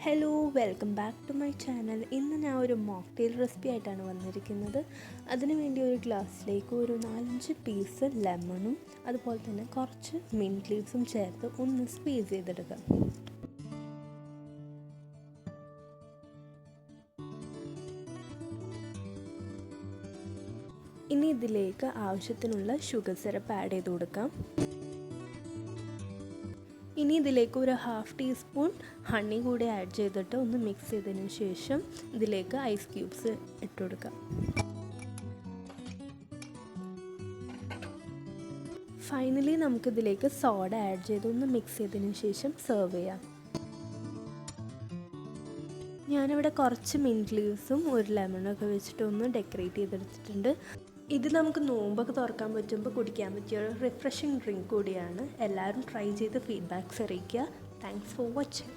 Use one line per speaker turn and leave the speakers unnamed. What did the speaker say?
Hello, welcome back to my channel. ഇന്ന് ഞാൻ ഒരു മോക്ടെയിൽ റെസിപ്പി ആയിട്ടാണ് വന്നിരിക്കുന്നത്. അതിനുവേണ്ടി ഒരു ഗ്ലാസ്സിലേക്ക് ഒരു 4-5 പീസ് ലെമണും അതുപോലെ തന്നെ കുറച്ച് മിൻറ്റ് ലീവ്സും ചേർത്ത് ഒന്ന് സ്ക്വീസ് ചെയ്തെടുക്കാം. ഇനി ഇതിലേക്ക് ആവശ്യത്തിനുള്ള ഷുഗർ സിറപ്പ് ആഡ് ചെയ്ത് കൊടുക്കാം. ഇനി ഇതിലേക്ക് ഒരു 1/2 ടീസ്പൂൺ ഹണി കൂടി ആഡ് ചെയ്തിട്ട് ഒന്ന് മിക്സ് ചെയ്തതിന് ശേഷം ഇതിലേക്ക് ഐസ് ക്യൂബ്സ് ഇട്ട് കൊടുക്കാം. ഫൈനലി നമുക്കിതിലേക്ക് സോഡ ആഡ് ചെയ്ത് ഒന്ന് മിക്സ് ചെയ്തതിന് ശേഷം സെർവ് ചെയ്യാം. ഞാനിവിടെ കുറച്ച് മിൻറ്റ് ലീവ്സും ഒരു ലെമണൊക്കെ വെച്ചിട്ട് ഒന്ന് ഡെക്കറേറ്റ് ചെയ്തെടുത്തിട്ടുണ്ട്. ഇത് നമുക്ക് നോമ്പൊക്കെ തുറക്കാൻ പറ്റുമ്പോൾ കുടിക്കാൻ പറ്റിയ ഒരു റിഫ്രഷിംഗ് ഡ്രിങ്ക് കൂടിയാണ്. എല്ലാവരും ട്രൈ ചെയ്ത് ഫീഡ്ബാക്ക്സ് അറിയിക്കുക. Thanks for watching.